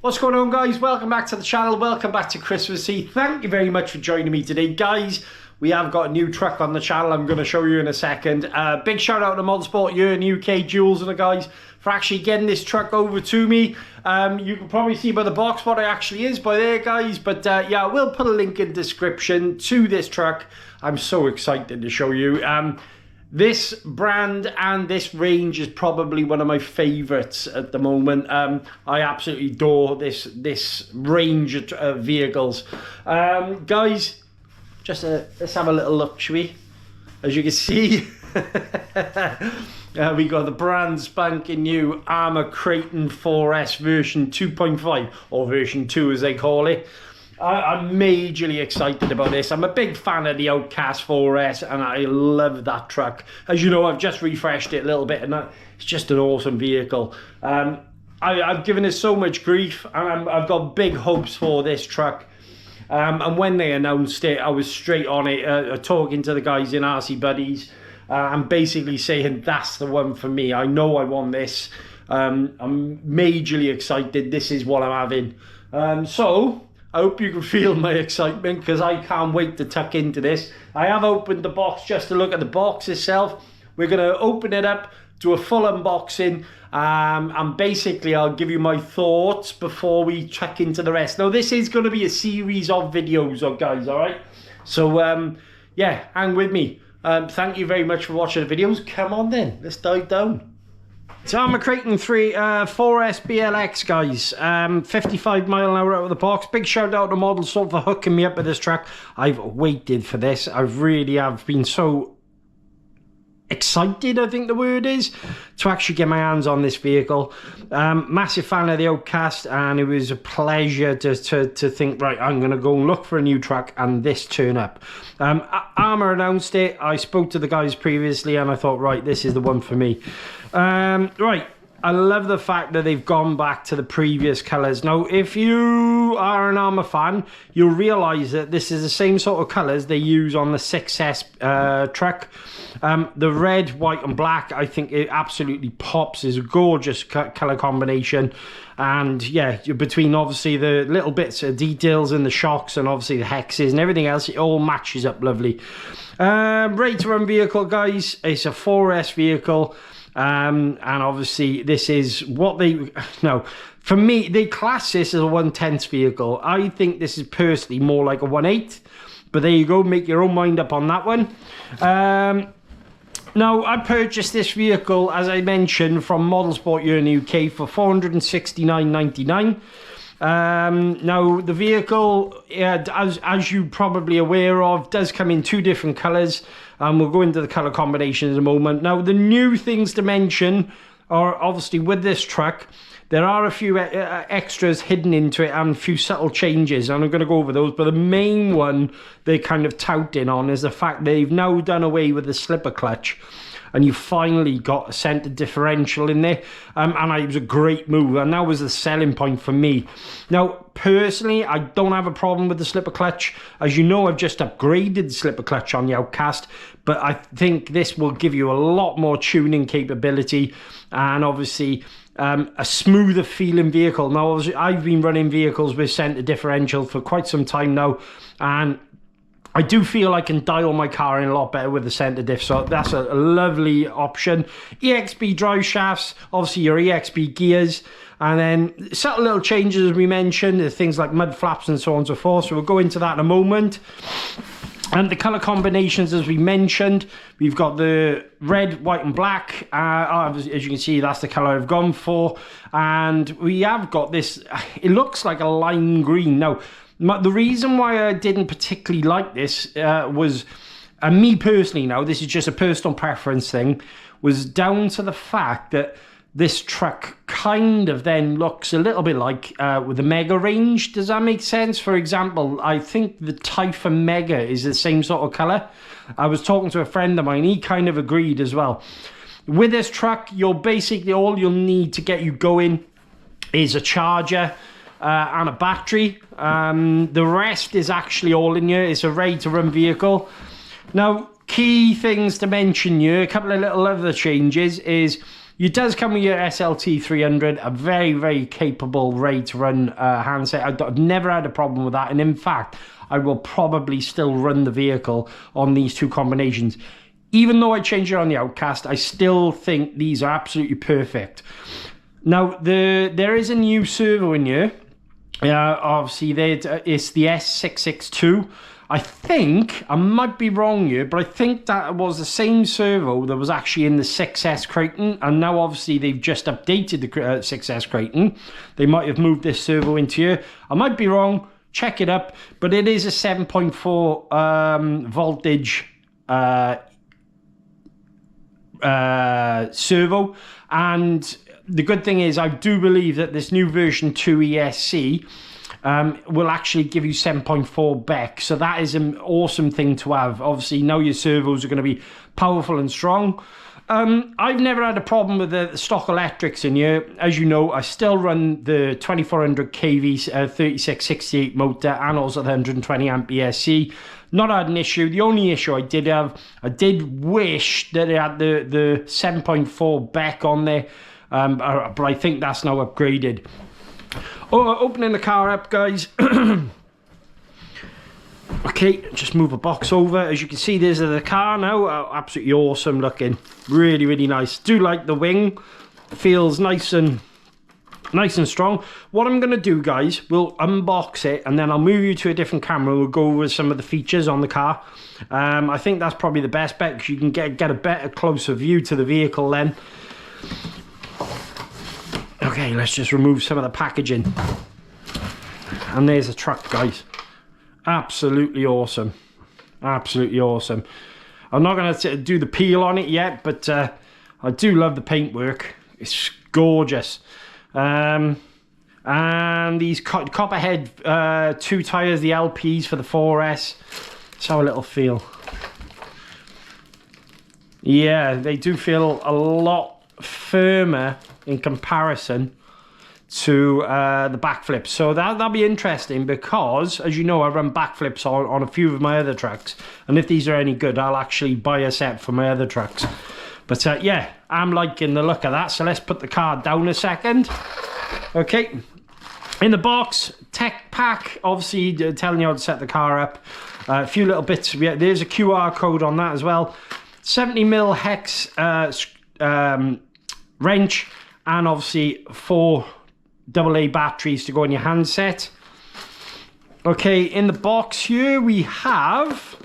What's going on, guys? Welcome back to the channel. Welcome back to ChriswithaC. Thank you very much for joining me today, guys. We have got a new truck on the channel. I'm going to show you in a second. Big shout out to Motorsport Europe UK, Jules and the guys for actually getting this truck over to me. You can probably see by the box what it actually is by there, guys. But yeah, we'll put a link in the description to this truck. I'm so excited to show you. This brand and this range is probably one of my favorites at the moment. I absolutely adore this range of vehicles. Guys, just let's have a little look, shall we? As you can see, we got the brand spanking new Arrma Kraton 4S version 2.5, or version 2 as they call it. I'm majorly excited about this. I'm a big fan of the Outcast 4S and I love that truck. As you know, I've just refreshed it a little bit and it's just an awesome vehicle. I've given it so much grief and I've got big hopes for this truck. And when they announced it, I was straight on it, talking to the guys in RC Buddies and basically saying that's the one for me. I know I want this. I'm majorly excited. This is what I'm having. So I hope you can feel my excitement because I can't wait to tuck into this. I have opened the box just to look at the box itself. We're going to open it up, do a full unboxing, and basically I'll give you my thoughts before we tuck into the rest. Now this is going to be a series of videos, guys, alright? So yeah, hang with me. Thank you very much for watching the videos. Come on then, let's dive down. It's Arrma Kraton 4S BLX, guys. 55 mile an hour out of the box. Big shout out to Motorsport for hooking me up with this truck. I've waited for this. I really have been so excited, I think the word is, to actually get my hands on this vehicle. Massive fan of the Outcast, and it was a pleasure to think, right, I'm going to go and look for a new truck and this turn up. Arrma announced it. I spoke to the guys previously and I thought, right, this is the one for me. Right, I love the fact that they've gone back to the previous colours. Now, if you are an Arrma fan, you'll realise that this is the same sort of colours they use on the 6S truck. The red, white and black, I think it absolutely pops. It's a gorgeous colour combination. And yeah, between obviously the little bits of details in the shocks and obviously the hexes and everything else, it all matches up lovely. Ready to run vehicle, guys. It's a 4S vehicle. And obviously this is what they, no, for me, they class this as a 1/10 vehicle. I think this is personally more like a 1/8, but there you go, make your own mind up on that one. Now, I purchased this vehicle, as I mentioned, from Motorsport Europe UK for $469.99. Now, the vehicle, as you're probably aware of, does come in two different colours. We'll go into the colour combinations in a moment. Now, the new things to mention are obviously with this truck, there are a few extras hidden into it and a few subtle changes, and I'm going to go over those. But the main one they're kind of touting on is the fact they've now done away with the slipper clutch, and you finally got a centre differential in there, and it was a great move, and that was the selling point for me. Now, personally, I don't have a problem with the slipper clutch. As you know, I've just upgraded the slipper clutch on the Outcast, but I think this will give you a lot more tuning capability, and obviously a smoother feeling vehicle. Now, obviously, I've been running vehicles with centre differential for quite some time now, and I do feel I can dial my car in a lot better with the centre diff, so that's a lovely option. EXB drive shafts, obviously your EXB gears, and then subtle little changes as we mentioned, things like mud flaps and so on and so forth, so we'll go into that in a moment. And the colour combinations, as we mentioned, we've got the red, white and black. As you can see, that's the colour I've gone for. And we have got this, it looks like a lime green. Now, the reason why I didn't particularly like this was, me personally now, this is just a personal preference thing, was down to the fact that this truck kind of then looks a little bit like with the Mega range. Does that make sense? For example, I think the Typhon Mega is the same sort of colour. I was talking to a friend of mine, he kind of agreed as well. With this truck, you're basically, all you'll need to get you going is a charger and a battery. The rest is actually all in here. It's a ready to run vehicle. Now, key things to mention here, a couple of little other changes is It does come with your SLT 300, a very, very capable, ready-to-run handset. I've never had a problem with that, and in fact, I will probably still run the vehicle on these two combinations. Even though I changed it on the Outcast, I still think these are absolutely perfect. Now, there is a new servo in here. Obviously, it's the S662. I think, I might be wrong here, but I think that was the same servo that was actually in the 6S Kraton, and now obviously they've just updated the 6S Kraton. They might have moved this servo into here. I might be wrong, check it up, but it is a 7.4 voltage servo, and the good thing is I do believe that this new version 2 ESC will actually give you 7.4 Beck, so that is an awesome thing to have. Obviously now your servos are going to be powerful and strong. I've never had a problem with the stock electrics in here. As you know, I still run the 2400 kV 3668 motor and also the 120 amp ESC. Not had an issue. The only issue I did have, I did wish that it had the 7.4 Beck on there, but I think that's now upgraded. Opening the car up, guys. Okay, just move a box over. As you can see, there's the car now. Absolutely awesome looking. Really, really nice. Do like the wing. Feels nice and strong. What I'm going to do, guys, we'll unbox it and then I'll move you to a different camera. We'll go over some of the features on the car. I think that's probably the best bet because you can get a better, closer view to the vehicle then. Okay, let's just remove some of the packaging. And there's the truck, guys. Absolutely awesome. Absolutely awesome. I'm not going to do the peel on it yet, but I do love the paintwork. It's gorgeous. And these copperhead 2 tyres, the LPs for the 4S. Let's have a little feel. Yeah, they do feel a lot firmer in comparison to the backflips, so that'll be interesting because, as you know, I run backflips on a few of my other trucks, and if these are any good, I'll actually buy a set for my other trucks. But yeah, I'm liking the look of that, so let's put the car down a second. Okay, in the box, tech pack, obviously telling you how to set the car up. A few little bits. Yeah, there's a QR code on that as well. 70mm hex wrench, and obviously 4 AA batteries to go in your handset. Okay, in the box here we have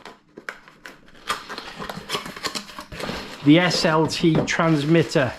the SLT transmitter.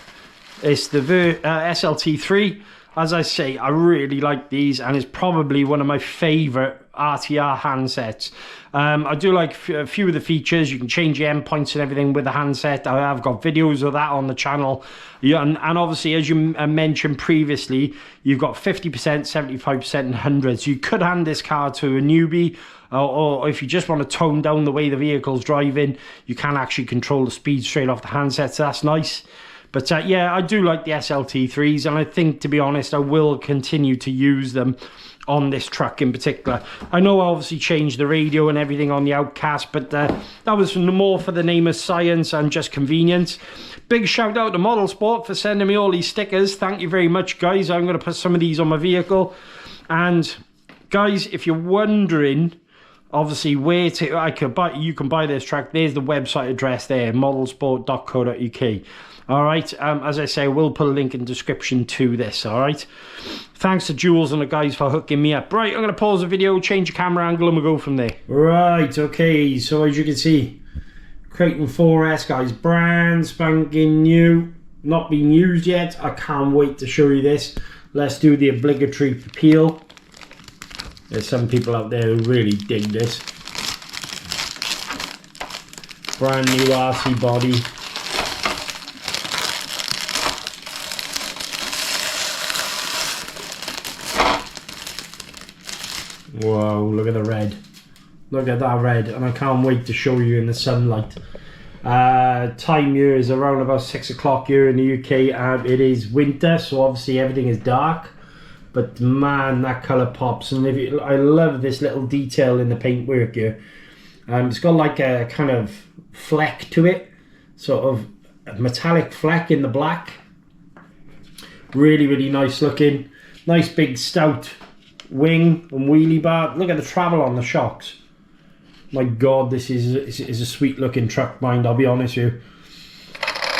It's the SLT3. As I say, I really like these, and it's probably one of my favorite RTR handsets. I do like a few of the features. You can change your endpoints and everything with the handset. I've got videos of that on the channel. Yeah, and obviously, as you mentioned previously, you've got 50%, 75% and 100. So you could hand this car to a newbie, or if you just want to tone down the way the vehicle's driving, you can actually control the speed straight off the handset. So that's nice. But yeah, I do like the SLT3s, and I think, to be honest, I will continue to use them on this truck in particular. I know I obviously changed the radio and everything on the Outcast, but that was more for the name of science and just convenience. Big shout out to Model Sport for sending me all these stickers. Thank you very much, guys. I'm going to put some of these on my vehicle. And guys, if you're wondering obviously where to you can buy this truck, there's the website address there, modelsport.co.uk. All right, as I say, I will put a link in the description to this. All right, thanks to Jules and the guys for hooking me up. Right, I'm going to pause the video, change the camera angle, and we'll go from there. Right, okay, so as you can see, Kraton 4S, guys, brand spanking new, not been used yet. I can't wait to show you this. Let's do the obligatory peel. There's some people out there who really dig this. Brand new RC body. Whoa, look at the red. Look at that red, and I can't wait to show you in the sunlight. Time here is around about 6 o'clock here in the UK. It is winter, so obviously everything is dark. But man, that colour pops, and I love this little detail in the paintwork here. It's got like a kind of fleck to it, sort of a metallic fleck in the black. Really, really nice looking. Nice big stout wing and wheelie bar. Look at the travel on the shocks. My God, this is a sweet looking truck, mind, I'll be honest with you.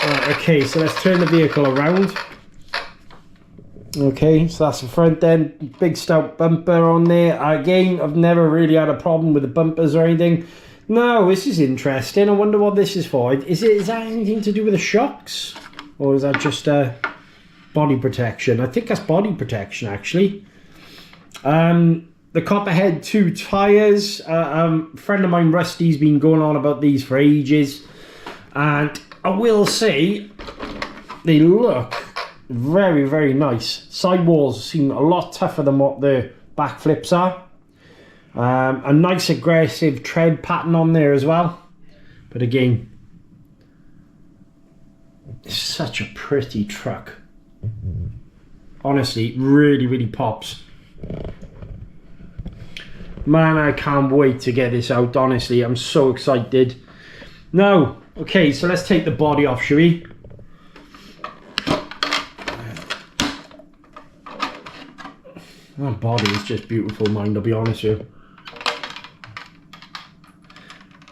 Right, okay, so let's turn the vehicle around. Okay, so that's the front end. Big stout bumper on there. Again, I've never really had a problem with the bumpers or anything. No, this is interesting. I wonder what this is for. Is that anything to do with the shocks? Or is that just body protection? I think that's body protection, actually. The Copperhead 2 tyres. A friend of mine, Rusty's been going on about these for ages. And I will say, they look very, very nice. Sidewalls seem a lot tougher than what the back flips are. A nice aggressive tread pattern on there as well. But again, it's such a pretty truck. Honestly, really, really pops. Man, I can't wait to get this out, honestly. I'm so excited. Now, okay, so let's take the body off, shall we? That body is just beautiful, mind, I'll be honest with you.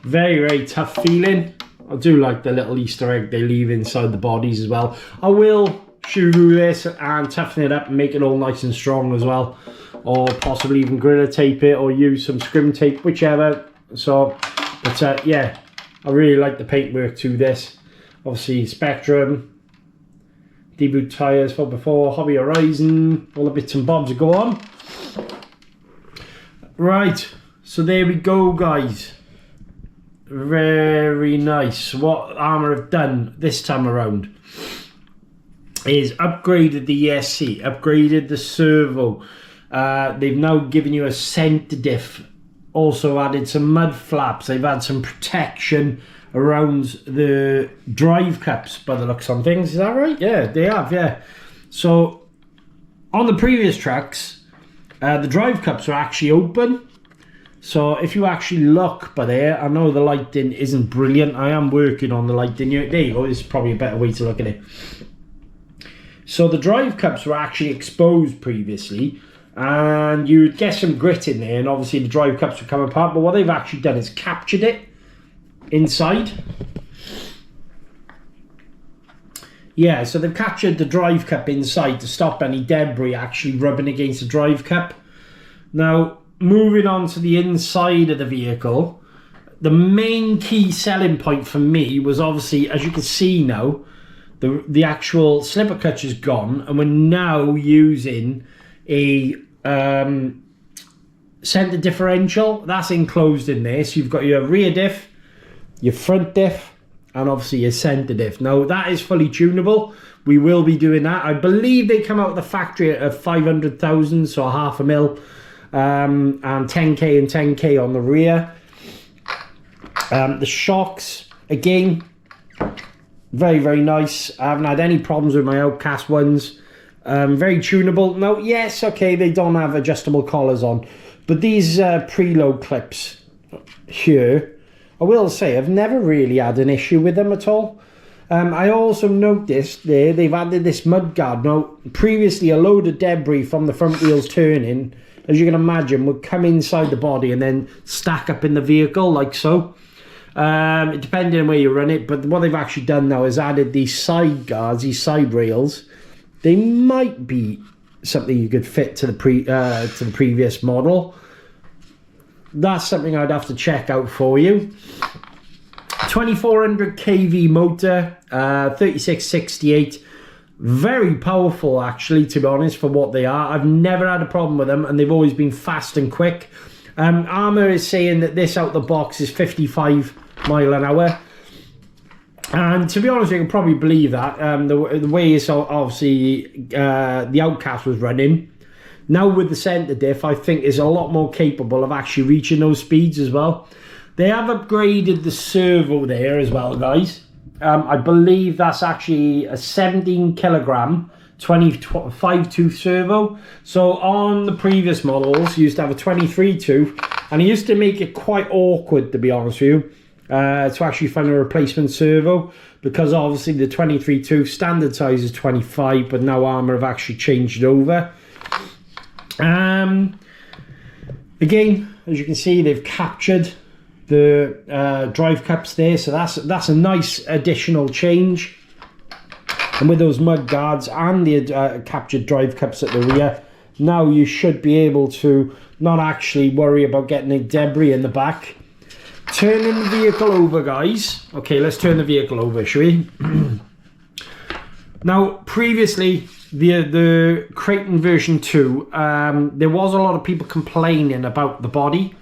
Very, very tough feeling. I do like the little Easter egg they leave inside the bodies as well. I will shoe through this and toughen it up and make it all nice and strong as well. Or possibly even gorilla tape it or use some scrim tape, whichever. So, but yeah, I really like the paintwork to this. Obviously, Spectrum. Debut tyres for before, Hobby Horizon, all the bits and bobs go on. Right, so there we go, guys. Very nice. What Arrma have done this time around is upgraded the ESC, upgraded the servo. They've now given you a centre diff, also added some mud flaps. They've had some protection around the drive cups by the looks on things. Is that right? Yeah, they have, yeah. So on the previous trucks, the drive cups are actually open. So if you actually look by there, I know the lighting isn't brilliant. I am working on the lighting. There you go. This is probably a better way to look at it. So the drive cups were actually exposed previously, and you'd get some grit in there, and obviously the drive cups would come apart. But what they've actually done is captured it inside. Yeah, so they've captured the drive cup inside to stop any debris actually rubbing against the drive cup. Now, moving on to the inside of the vehicle, the main key selling point for me was obviously, as you can see now, the actual slipper clutch is gone, and we're now using a centre differential. That's enclosed in there, so you've got your rear diff, your front diff, and obviously your centre diff. Now that is fully tunable. We will be doing that. I believe they come out of the factory at 500,000, so half a mil, and 10k and 10k on the rear. The shocks, again, very, very nice. I haven't had any problems with my Outcast ones. Very tunable. Now, yes, okay, they don't have adjustable collars on, but these preload clips here, I will say, I've never really had an issue with them at all. I also noticed there they've added this mud guard. Now, previously a load of debris from the front wheels turning, as you can imagine, would come inside the body and then stack up in the vehicle like so. Depending on where you run it, but what they've actually done now is added these side guards, these side rails. They might be something you could fit to the previous model. That's something I'd have to check out for you. 2400 kV motor, 3668. Very powerful, actually, to be honest, for what they are. I've never had a problem with them, and they've always been fast and quick. Arrma is saying that this out the box is 55 mile an hour. And to be honest, you can probably believe that. The way it's obviously the Outcast was running. Now with the centre diff, I think is a lot more capable of actually reaching those speeds as well. They have upgraded the servo there as well, guys. I believe that's actually a 17 kilogram 25 tooth servo. So on the previous models, you used to have a 23 tooth, and it used to make it quite awkward, to be honest with you. to actually find a replacement servo, because obviously the 23.2 standard size is 25, but now Arrma have actually changed it over. Again, as you can see, they've captured the drive cups there, so that's a nice additional change. And with those mud guards and the captured drive cups at the rear, now you should be able to not actually worry about getting a debris in the back. Turning the vehicle over, guys. Okay, let's turn the vehicle over, shall we? Now, previously, the Kraton version 2, there was a lot of people complaining about the body.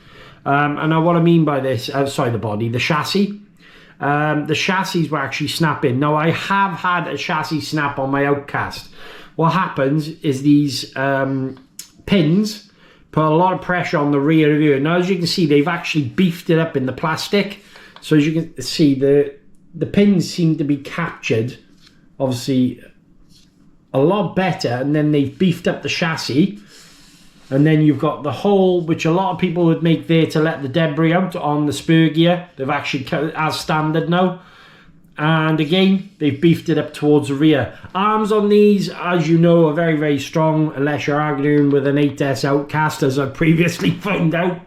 And what I mean by this, sorry, the chassis. The chassis were actually snapping. Now, I have had a chassis snap on my Outcast. What happens is these pins put a lot of pressure on the rear of you. Now, as you can see, they've actually beefed it up in the plastic. So as you can see, the pins seem to be captured, obviously, a lot better. And then they've beefed up the chassis. And then you've got the hole, which a lot of people would make there to let the debris out on the spur gear. They've actually cut as standard now. And again, they've beefed it up towards the rear. Arms on these, as you know, are very, very strong, unless you're arguing with an 8S Outcast, as I previously found out.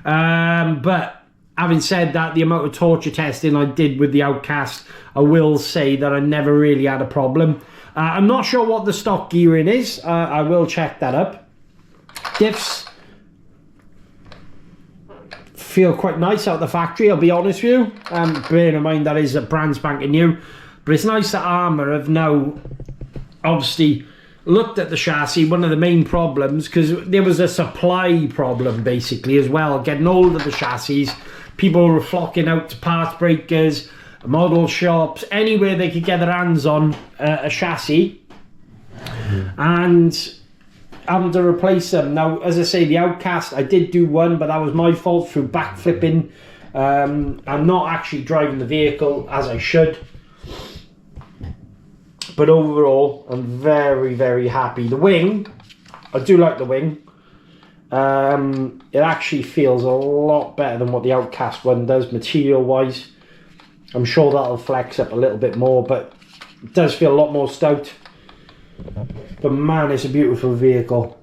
But having said that, the amount of torture testing I did with the Outcast, I will say that I never really had a problem. I'm not sure what the stock gearing is. I will check that up. Diffs feel quite nice out of the factory, I'll be honest with you. Bearing in mind that is a brand spanking new, but it's nice that Arrma have now obviously looked at the chassis. One of the main problems, because there was a supply problem basically as well, getting hold of the chassis. People were flocking out to parts breakers, model shops, anywhere they could get their hands on a chassis, and having to replace them. Now, as I say, the Outcast, I did do one, but that was my fault through backflipping. I'm not actually driving the vehicle as I should. But overall, I'm very, very happy. The wing, I do like the wing. It actually feels a lot better than what the Outcast one does, material-wise. I'm sure that'll flex up a little bit more, but it does feel a lot more stout. But man, it's a beautiful vehicle.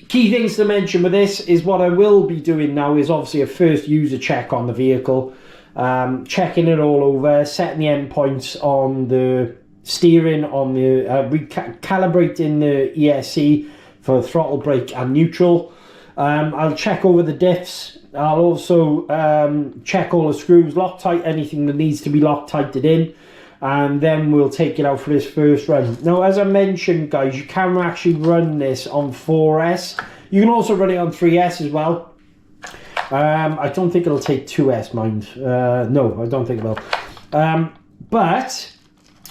Key things to mention with this is what I will be doing now is obviously a first user check on the vehicle. Checking it all over, setting the endpoints on the steering, on the recalibrating the ESC for throttle, brake and neutral. I'll check over the diffs. I'll also check all the screws, Loctite anything that needs to be Loctited in. And then we'll take it out for this first run. Now, as I mentioned, guys, you can actually run this on 4S. You can also run it on 3S as well. I don't think it'll take 2S, mind. No, I don't think it will. But,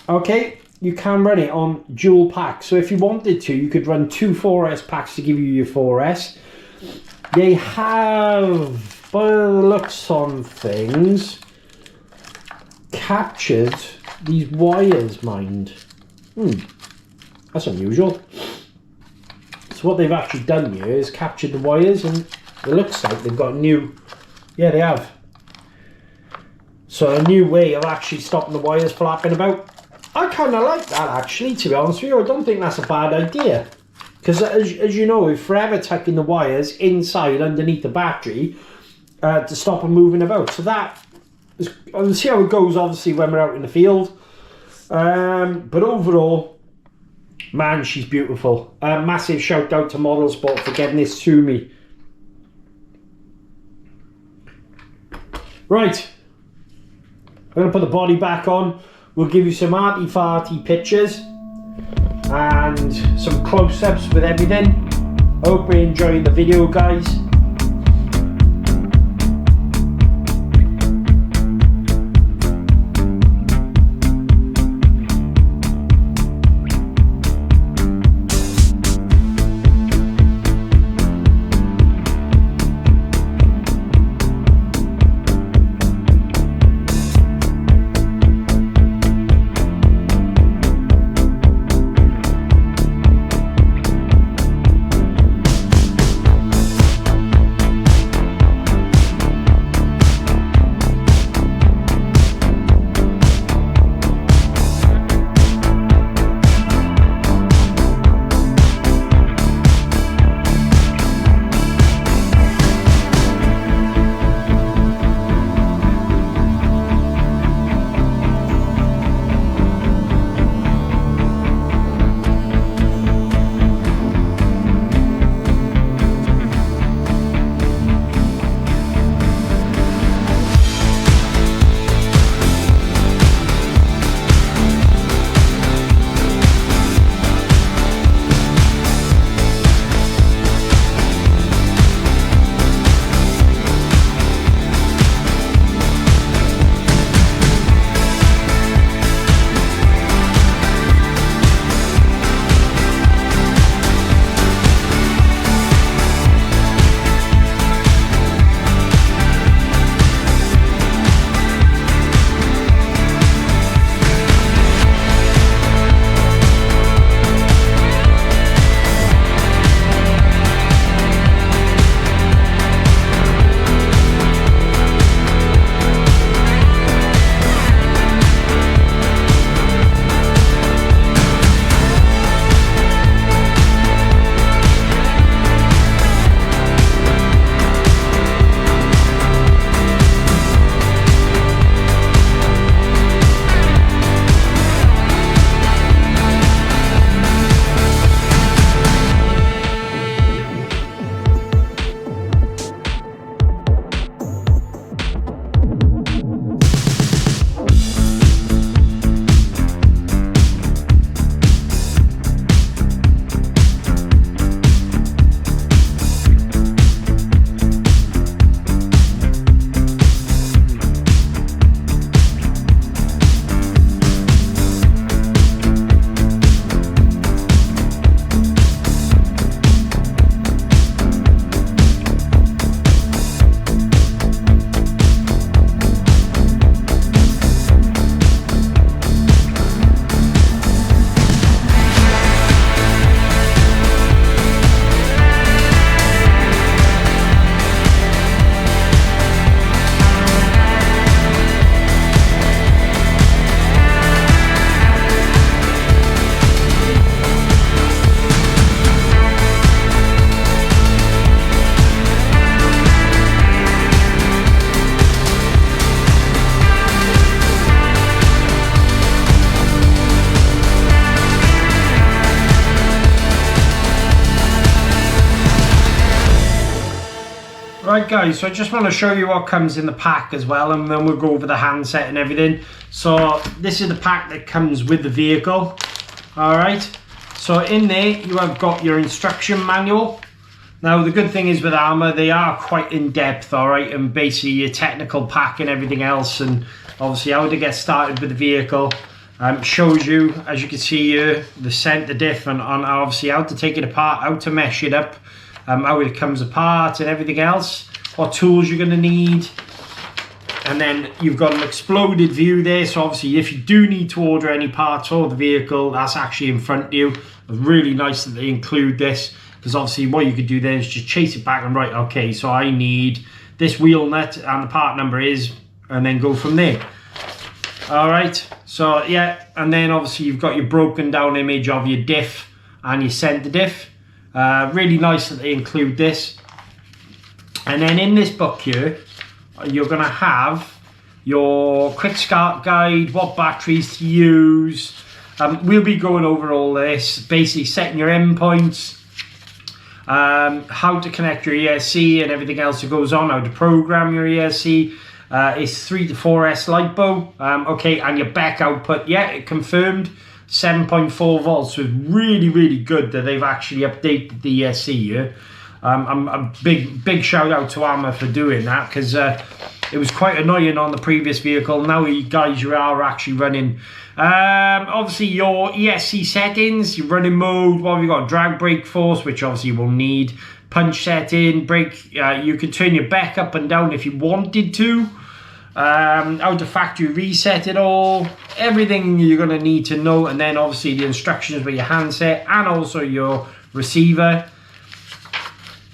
okay, you can run it on dual packs. So if you wanted to, you could run 2 4S packs to give you your 4S. They have, by the looks on things, captured these wires, mind. That's unusual. So what they've actually done here is captured the wires, and it looks like they've got a new, yeah, they have. So a new way of actually stopping the wires flapping about. I kind of like that, actually, to be honest with you. I don't think that's a bad idea. Because as you know, we're forever tucking the wires inside underneath the battery to stop them moving about. So that, we'll see how it goes, obviously, when we're out in the field. But overall, man, she's beautiful. Massive shout out to Model Sport for getting this to me. Right, I'm going to put the body back on. We'll give you some arty-farty pictures and some close-ups with everything. Hope you're enjoying the video, guys. Right guys, so I just want to show you what comes in the pack as well, and then we'll go over the handset and everything. So this is the pack that comes with the vehicle. Alright, so in there you have got your instruction manual. Now the good thing is with Arrma, they are quite in depth, alright, and basically your technical pack and everything else, and obviously how to get started with the vehicle. Shows you, as you can see here, the center diff and on obviously how to take it apart, how to mesh it up, how it comes apart and everything else, what tools you're going to need. And then you've got an exploded view there, so obviously if you do need to order any parts for the vehicle, that's actually in front of you. It's really nice that they include this, because obviously what you could do then is just chase it back and right, okay, so I need this wheel nut and the part number is, and then go from there. Alright, so yeah, and then obviously you've got your broken down image of your diff and your center diff. Really nice that they include this. And then in this book here, you're going to have your quick start guide, what batteries to use. We'll be going over all this, basically setting your endpoints, how to connect your ESC and everything else that goes on, how to program your ESC. It's 3 to 4S LiPo, okay, and your back output, yeah, it confirmed 7.4 volts. So it's really good that they've actually updated the ESC here. A big shout out to Arrma for doing that, because it was quite annoying on the previous vehicle. Now you guys, you are actually running obviously your ESC settings, your running mode, what have you got, drag brake force, which obviously you will need, punch setting, brake, you can turn your back up and down if you wanted to, how to factory reset it all, everything you're going to need to know. And then obviously the instructions with your handset and also your receiver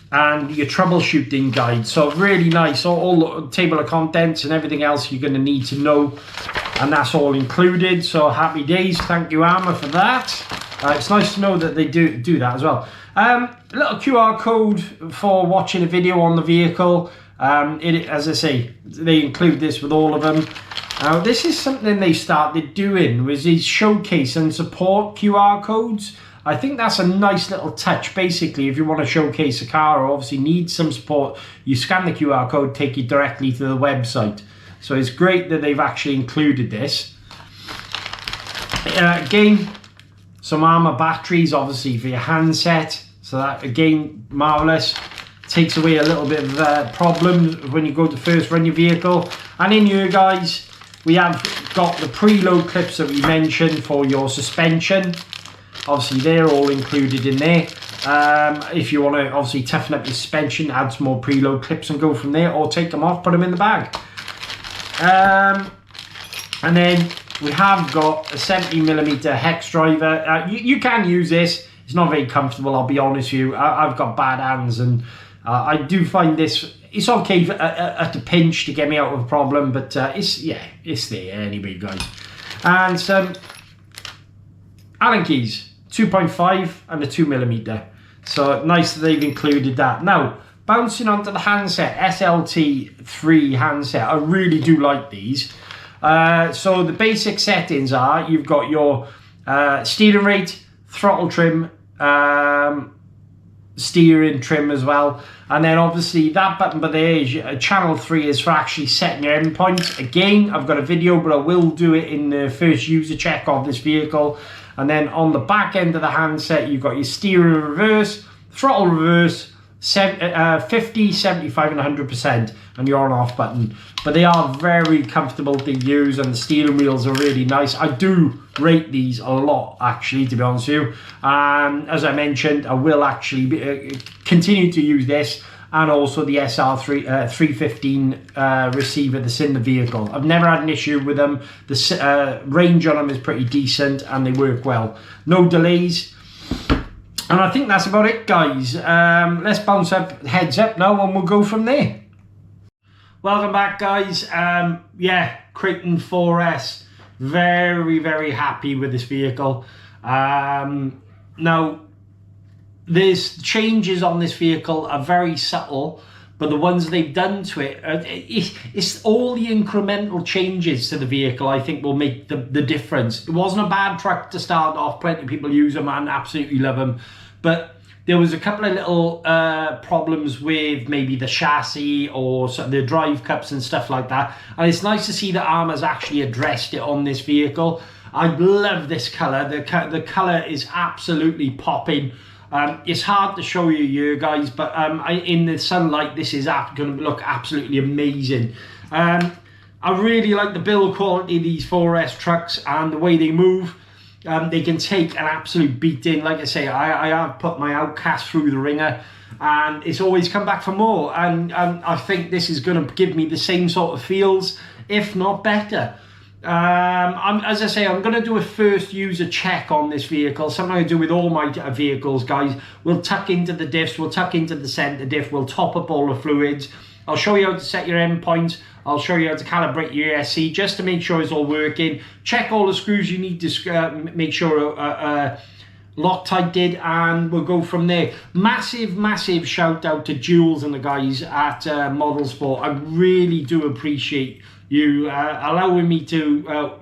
and your troubleshooting guide. So really nice, all the table of contents and everything else you're going to need to know, and that's all included. So happy days, thank you Arrma for that. It's nice to know that they do that as well. Little QR code for watching a video on the vehicle. As I say, they include this with all of them. Now this is something they started doing, was these showcase and support QR codes. I think that's a nice little touch. Basically, if you want to showcase a car or obviously need some support, you scan the QR code, take you directly to the website. So it's great that they've actually included this. Again, some Arrma batteries, obviously for your handset. So that, again, marvellous. Takes away a little bit of problems when you go to first run your vehicle. And in here, guys, we have got the preload clips that we mentioned for your suspension. Obviously, they're all included in there. If you want to obviously toughen up your suspension, add some more preload clips and go from there, or take them off, put them in the bag. And then we have got a 70mm hex driver. You can use this. It's not very comfortable, I'll be honest with you. I've got bad hands, and I do find this, it's okay at the pinch to get me out of a problem, but it's there anyway, guys. And some Allen keys, 2.5 and a 2mm. So nice that they've included that. Now, bouncing onto the handset, SLT3 handset, I really do like these. So the basic settings are, you've got your steering rate, throttle trim, steering trim as well, and then obviously that button by there is channel 3 is for actually setting your endpoint. Again, I've got a video, but I will do it in the first user check of this vehicle. And then on the back end of the handset, you've got your steering reverse, throttle reverse, 50, 75 and 100%, and your on off button. But they are very comfortable to use, and the steering wheels are really nice. I do rate these a lot, actually, to be honest with you. As I mentioned, I will actually continue to use this, and also the SR315 receiver that's in the vehicle. I've never had an issue with them. The range on them is pretty decent, and they work well. No delays. And I think that's about it, guys. Let's bounce up, heads up now, and we'll go from there. Welcome back, guys. Yeah, Kraton 4S. Very happy with this vehicle. Now, there's changes on this vehicle are very subtle, but the ones they've done to it, it's all the incremental changes to the vehicle I think will make the difference. It wasn't a bad truck to start off. Plenty of people use them and absolutely love them, but there was a couple of little problems with maybe the chassis or the drive cups and stuff like that. And it's nice to see that Arrma's actually addressed it on this vehicle. I love this colour. The colour is absolutely popping. It's hard to show you here, guys, but in the sunlight, this is going to look absolutely amazing. I really like the build quality of these 4S trucks and the way they move. They can take an absolute beating. Like I say, I have put my Outcast through the ringer, and it's always come back for more. And I think this is going to give me the same sort of feels, if not better. As I say, I'm going to do a first user check on this vehicle, something I do with all my vehicles, guys. We'll tuck into the diffs, we'll tuck into the centre diff, we'll top up all the fluids. I'll show you how to set your endpoints. I'll show you how to calibrate your ESC just to make sure it's all working. Check all the screws you need to make sure Loctite did, and we'll go from there. Massive shout out to Jules and the guys at Model Sport. I really do appreciate you allowing me to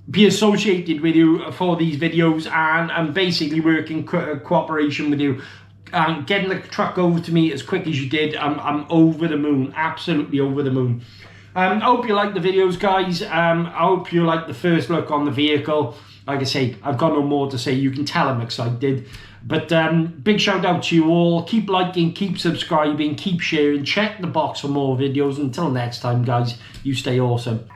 be associated with you for these videos and basically work in cooperation with you. And getting the truck over to me as quick as you did, I'm over the moon, absolutely over the moon. I hope you like the videos, guys. I hope you like the first look on the vehicle. Like I say, I've got no more to say. You can tell I'm excited. But big shout out to you all. Keep liking, keep subscribing, keep sharing. Check the box for more videos. Until next time, guys, you stay awesome.